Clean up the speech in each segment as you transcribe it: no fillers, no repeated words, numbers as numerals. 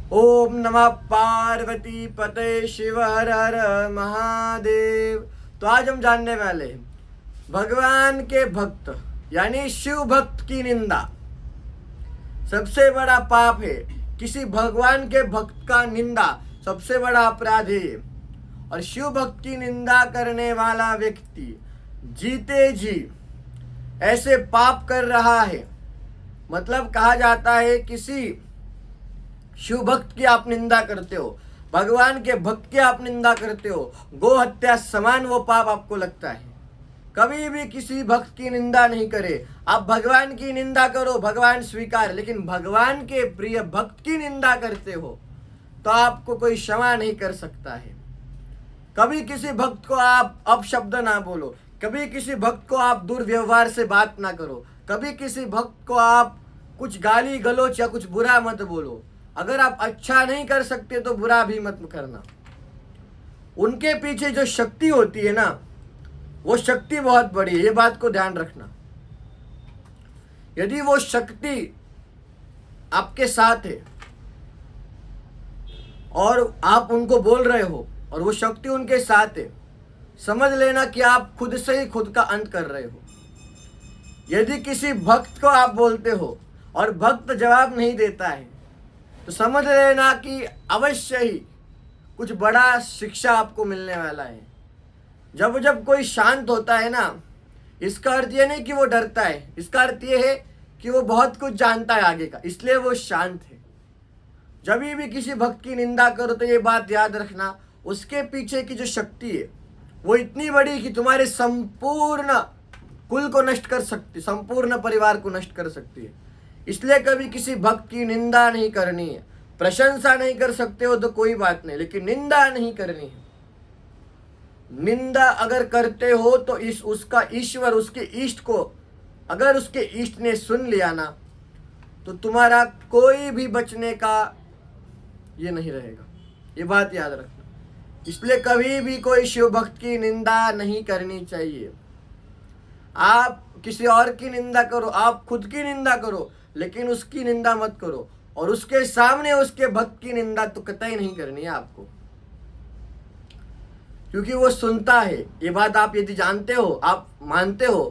ओम नमः पार्वती पते शिव हर हर महादेव। तो आज हम जानने वाले हैं भगवान के भक्त यानी शिव भक्त की निंदा सबसे बड़ा पाप है। किसी भगवान के भक्त का निंदा सबसे बड़ा अपराध है और शिव भक्त की निंदा करने वाला व्यक्ति जीते जी ऐसे पाप कर रहा है। मतलब कहा जाता है किसी शिव भक्त की आप निंदा करते हो, भगवान के भक्त की आप निंदा करते हो, गो हत्या समान वो पाप आपको लगता है। कभी भी किसी भक्त की निंदा नहीं करे। आप भगवान की निंदा करो, भगवान स्वीकार, लेकिन भगवान के प्रिय भक्त की निंदा करते हो तो आपको कोई क्षमा नहीं कर सकता है। कभी किसी भक्त को आप अपशब्द ना बोलो, कभी किसी भक्त को आप दुर्व्यवहार से बात ना करो, कभी किसी भक्त को आप कुछ गाली गलौच या कुछ बुरा मत बोलो। अगर आप अच्छा नहीं कर सकते तो बुरा भी मत करना। उनके पीछे जो शक्ति होती है ना, वो शक्ति बहुत बड़ी है, ये बात को ध्यान रखना। यदि वो शक्ति आपके साथ है और आप उनको बोल रहे हो और वो शक्ति उनके साथ है, समझ लेना कि आप खुद से ही खुद का अंत कर रहे हो। यदि किसी भक्त को आप बोलते हो और भक्त जवाब नहीं देता है तो समझ लेना कि अवश्य ही कुछ बड़ा शिक्षा आपको मिलने वाला है। जब जब कोई शांत होता है ना, इसका अर्थ ये नहीं कि वो डरता है, इसका अर्थ ये है कि वो बहुत कुछ जानता है आगे का, इसलिए वो शांत है। जब भी किसी भक्त की निंदा करो तो ये बात याद रखना, उसके पीछे की जो शक्ति है वो इतनी बड़ी कि तुम्हारे संपूर्ण कुल को नष्ट कर सकती, संपूर्ण परिवार को नष्ट कर सकती है। इसलिए कभी किसी भक्त की निंदा नहीं करनी है। प्रशंसा नहीं कर सकते हो तो कोई बात नहीं, लेकिन निंदा नहीं करनी है। निंदा अगर करते हो तो उसका ईश्वर, उसके इष्ट को अगर उसके इष्ट ने सुन लिया ना तो तुम्हारा कोई भी बचने का ये नहीं रहेगा। ये बात याद रखना। इसलिए कभी भी कोई शिव भक्त की निंदा नहीं करनी चाहिए। आप किसी और की निंदा करो, आप खुद की निंदा करो, लेकिन उसकी निंदा मत करो। और उसके सामने उसके भक्त की निंदा तो कतई नहीं करनी है आपको, क्योंकि वो सुनता है। ये बात आप यदि जानते हो, आप मानते हो,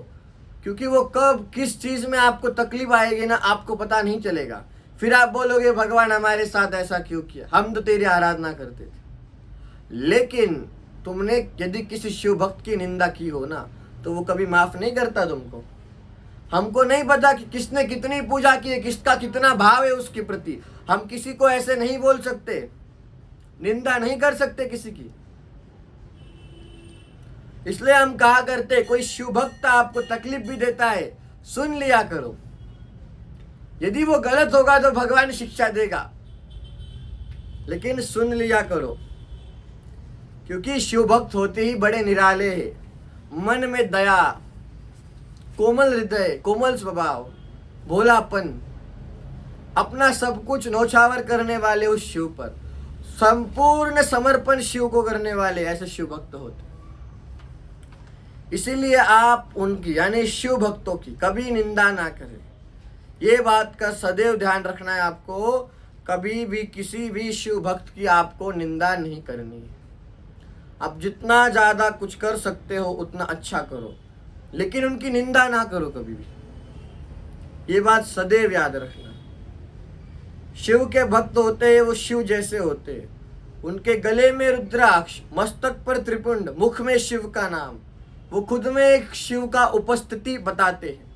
क्योंकि वो कब किस चीज में आपको तकलीफ आएगी ना आपको पता नहीं चलेगा। फिर आप बोलोगे भगवान हमारे साथ ऐसा क्यों किया, हम तो तेरी आराधना करते थे। लेकिन तुमने यदि किसी शिव भक्त की निंदा की हो ना तो वो कभी माफ नहीं करता तुमको। हमको नहीं पता कि किसने कितनी पूजा की है, किसका कितना भाव है उसके प्रति। हम किसी को ऐसे नहीं बोल सकते, निंदा नहीं कर सकते किसी की। इसलिए हम कहा करते कोई शिव भक्त आपको तकलीफ भी देता है, सुन लिया करो। यदि वो गलत होगा तो भगवान शिक्षा देगा, लेकिन सुन लिया करो। क्योंकि शिव भक्त होते ही बड़े निराले हैं, मन में दया, कोमल हृदय, कोमल स्वभाव, भोलापन, अपना सब कुछ नौछावर करने वाले उस शिव पर, संपूर्ण समर्पण शिव को करने वाले ऐसे शिव भक्त होते। इसीलिए आप उनकी यानी शिव भक्तों की कभी निंदा ना करें। ये बात का सदैव ध्यान रखना है आपको। कभी भी किसी भी शिव भक्त की आपको निंदा नहीं करनी है। आप जितना ज्यादा कुछ कर सकते हो उतना अच्छा करो, लेकिन उनकी निंदा ना करो कभी भी। ये बात सदैव याद रखना। शिव के भक्त होते हैं वो शिव जैसे होते हैं। उनके गले में रुद्राक्ष, मस्तक पर त्रिपुंड, मुख में शिव का नाम, वो खुद में एक शिव का उपस्थिति बताते हैं।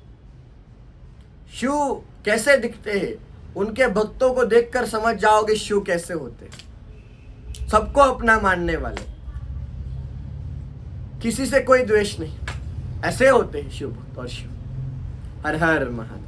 शिव कैसे दिखते हैं उनके भक्तों को देखकर समझ जाओगे शिव कैसे होते हैं। सबको अपना मानने वाले, किसी से कोई द्वेष नहीं, ऐसे होते हैं शिव भक्त और शिव। हर हर महादेव।